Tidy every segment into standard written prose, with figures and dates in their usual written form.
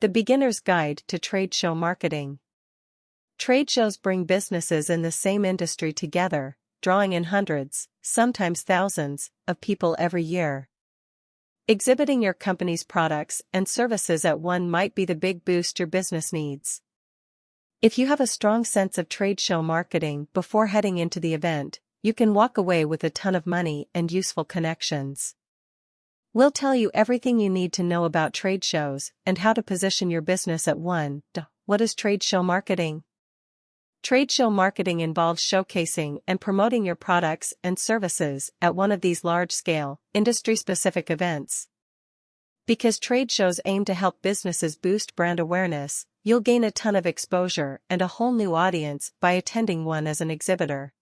The Beginner's Guide to Trade Show Marketing. Trade shows bring businesses in the same industry together, drawing in hundreds, sometimes thousands, of people every year. Exhibiting your company's products and services at one might be the big boost your business needs. If you have a strong sense of trade show marketing before heading into the event, you can walk away with a ton of money and useful connections. We'll tell you everything you need to know about trade shows and how to position your business at one. What is trade show marketing? Trade show marketing involves showcasing and promoting your products and services at one of these large-scale, industry-specific events. Because trade shows aim to help businesses boost brand awareness, you'll gain a ton of exposure and a whole new audience by attending one as an exhibitor.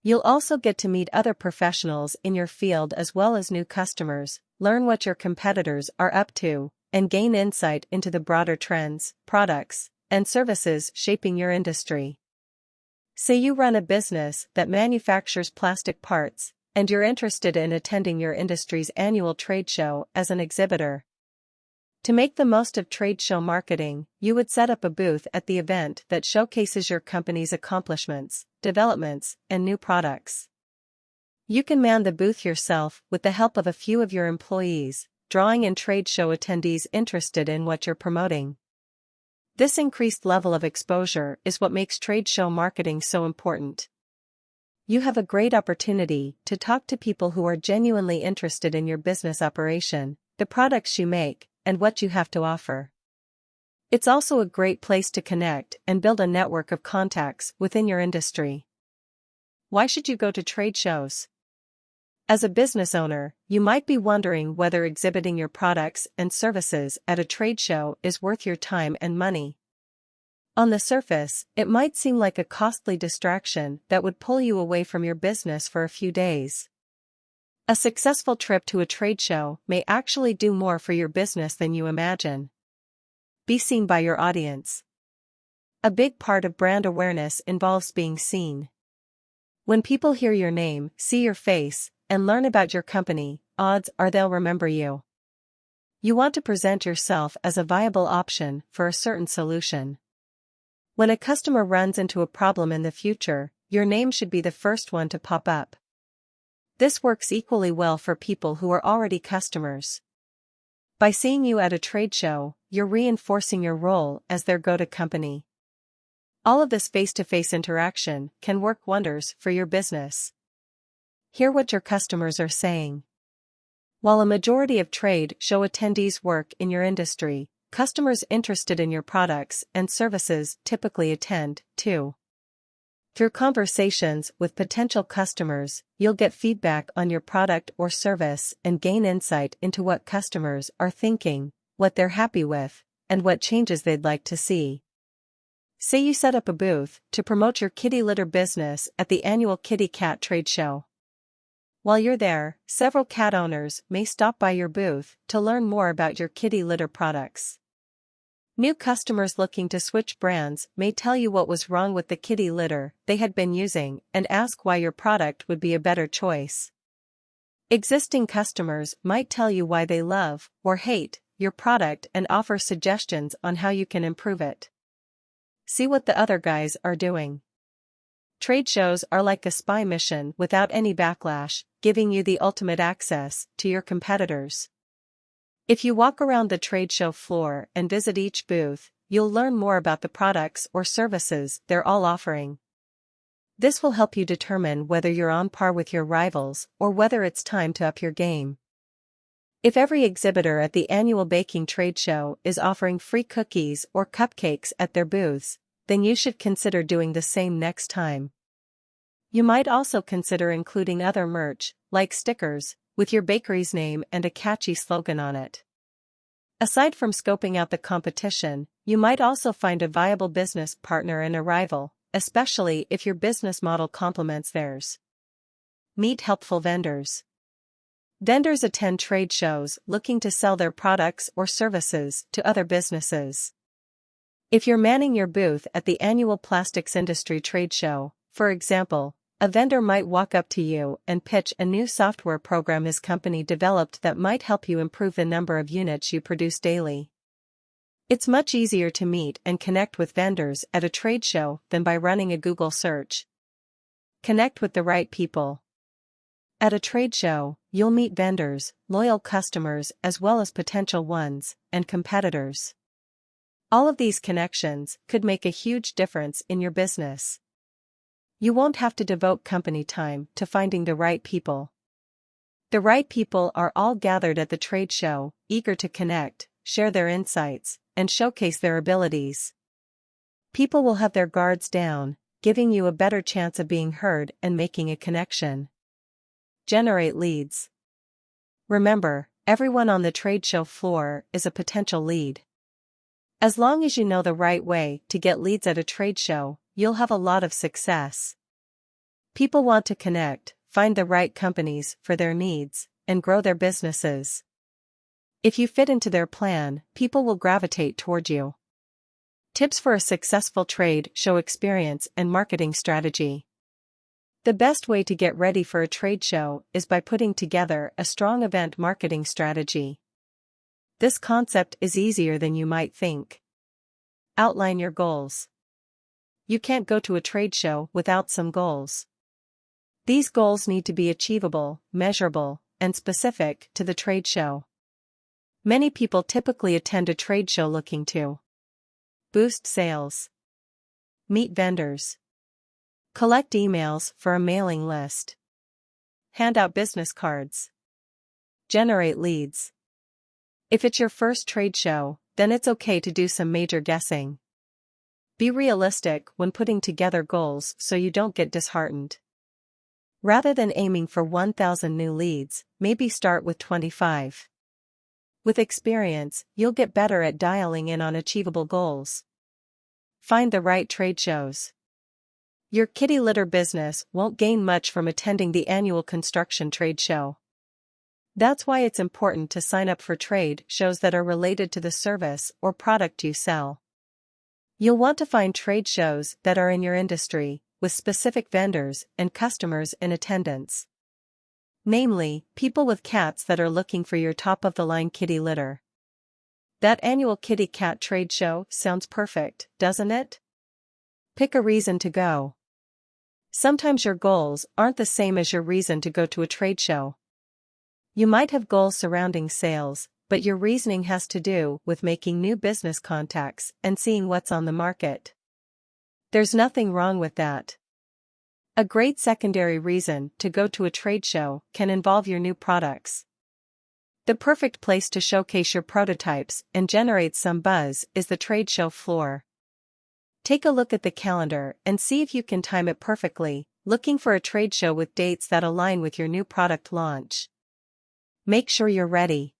You'll also get to meet other professionals in your field as well as new customers, learn what your competitors are up to, and gain insight into the broader trends, products, and services shaping your industry. Say you run a business that manufactures plastic parts, and you're interested in attending your industry's annual trade show as an exhibitor. To make the most of trade show marketing, you would set up a booth at the event that showcases your company's accomplishments, developments, and new products. You can man the booth yourself with the help of a few of your employees, drawing in trade show attendees interested in what you're promoting. This increased level of exposure is what makes trade show marketing so important. You have a great opportunity to talk to people who are genuinely interested in your business operation, the products you make, and what you have to offer. It's also a great place to connect and build a network of contacts within your industry. Why should you go to trade shows? As a business owner, you might be wondering whether exhibiting your products and services at a trade show is worth your time and money. On the surface, it might seem like a costly distraction that would pull you away from your business for a few days. A successful trip to a trade show may actually do more for your business than you imagine. Be seen by your audience. A big part of brand awareness involves being seen. When people hear your name, see your face, and learn about your company, odds are they'll remember you. You want to present yourself as a viable option for a certain solution. When a customer runs into a problem in the future, your name should be the first one to pop up. This works equally well for people who are already customers. By seeing you at a trade show, you're reinforcing your role as their go-to company. All of this face-to-face interaction can work wonders for your business. Hear what your customers are saying. While a majority of trade show attendees work in your industry, customers interested in your products and services typically attend, too. Through conversations with potential customers, you'll get feedback on your product or service and gain insight into what customers are thinking, what they're happy with, and what changes they'd like to see. Say you set up a booth to promote your kitty litter business at the annual Kitty Cat Trade Show. While you're there, several cat owners may stop by your booth to learn more about your kitty litter products. New customers looking to switch brands may tell you what was wrong with the kitty litter they had been using and ask why your product would be a better choice. Existing customers might tell you why they love or hate your product and offer suggestions on how you can improve it. See what the other guys are doing. Trade shows are like a spy mission without any backlash, giving you the ultimate access to your competitors. If you walk around the trade show floor and visit each booth, you'll learn more about the products or services they're all offering. This will help you determine whether you're on par with your rivals or whether it's time to up your game. If every exhibitor at the annual baking trade show is offering free cookies or cupcakes at their booths, then you should consider doing the same next time. You might also consider including other merch, like stickers, with your bakery's name and a catchy slogan on it. Aside from scoping out the competition, you might also find a viable business partner and a rival, especially if your business model complements theirs. Meet helpful vendors. Vendors attend trade shows looking to sell their products or services to other businesses. If you're manning your booth at the annual plastics industry trade show, for example, a vendor might walk up to you and pitch a new software program his company developed that might help you improve the number of units you produce daily. It's much easier to meet and connect with vendors at a trade show than by running a Google search. Connect with the right people. At a trade show, you'll meet vendors, loyal customers as well as potential ones, and competitors. All of these connections could make a huge difference in your business. You won't have to devote company time to finding the right people. The right people are all gathered at the trade show, eager to connect, share their insights, and showcase their abilities. People will have their guards down, giving you a better chance of being heard and making a connection. Generate leads. Remember, everyone on the trade show floor is a potential lead. As long as you know the right way to get leads at a trade show, you'll have a lot of success. People want to connect, find the right companies for their needs, and grow their businesses. If you fit into their plan, people will gravitate toward you. Tips for a successful trade show experience and marketing strategy. The best way to get ready for a trade show is by putting together a strong event marketing strategy. This concept is easier than you might think. Outline your goals. You can't go to a trade show without some goals. These goals need to be achievable, measurable, and specific to the trade show. Many people typically attend a trade show looking to boost sales, meet vendors, collect emails for a mailing list, hand out business cards, generate leads. If it's your first trade show, then it's okay to do some major guessing. Be realistic when putting together goals so you don't get disheartened. Rather than aiming for 1,000 new leads, maybe start with 25. With experience, you'll get better at dialing in on achievable goals. Find the right trade shows. Your kitty litter business won't gain much from attending the annual construction trade show. That's why it's important to sign up for trade shows that are related to the service or product you sell. You'll want to find trade shows that are in your industry, with specific vendors and customers in attendance. Namely, people with cats that are looking for your top-of-the-line kitty litter. That annual kitty cat trade show sounds perfect, doesn't it? Pick a reason to go. Sometimes your goals aren't the same as your reason to go to a trade show. You might have goals surrounding sales, but your reasoning has to do with making new business contacts and seeing what's on the market. There's nothing wrong with that. A great secondary reason to go to a trade show can involve your new products. The perfect place to showcase your prototypes and generate some buzz is the trade show floor. Take a look at the calendar and see if you can time it perfectly, looking for a trade show with dates that align with your new product launch. Make sure you're ready.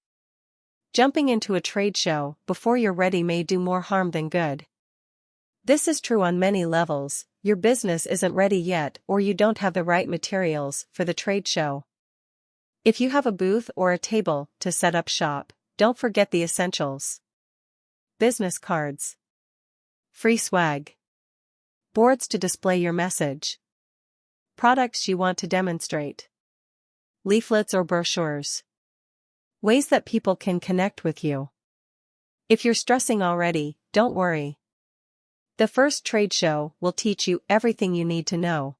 Jumping into a trade show before you're ready may do more harm than good. This is true on many levels. Your business isn't ready yet or you don't have the right materials for the trade show. If you have a booth or a table to set up shop, don't forget the essentials. Business cards. Free swag. Boards to display your message. Products you want to demonstrate. Leaflets or brochures. Ways that people can connect with you. If you're stressing already, don't worry. The first trade show will teach you everything you need to know.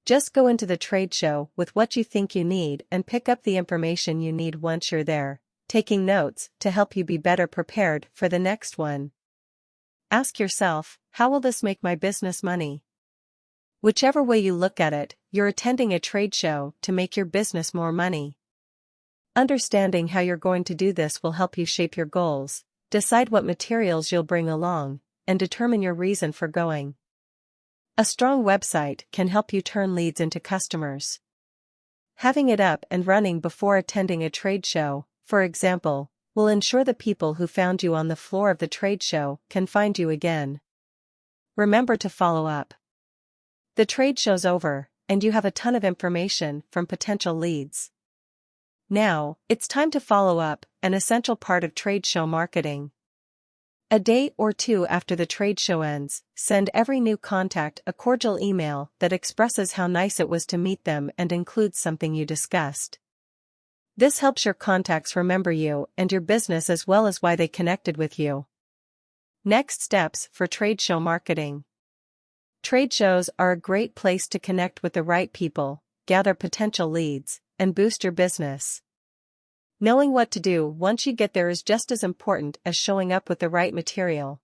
Just go into the trade show with what you think you need and pick up the information you need once you're there, taking notes to help you be better prepared for the next one. Ask yourself, how will this make my business money? Whichever way you look at it, you're attending a trade show to make your business more money. Understanding how you're going to do this will help you shape your goals, decide what materials you'll bring along, and determine your reason for going. A strong website can help you turn leads into customers. Having it up and running before attending a trade show, for example, will ensure the people who found you on the floor of the trade show can find you again. Remember to follow up. The trade show's over, and you have a ton of information from potential leads. Now, it's time to follow up, an essential part of trade show marketing. A day or two after the trade show ends, send every new contact a cordial email that expresses how nice it was to meet them and includes something you discussed. This helps your contacts remember you and your business as well as why they connected with you. Next steps for trade show marketing. Trade shows are a great place to connect with the right people, gather potential leads, and boost your business. Knowing what to do once you get there is just as important as showing up with the right material.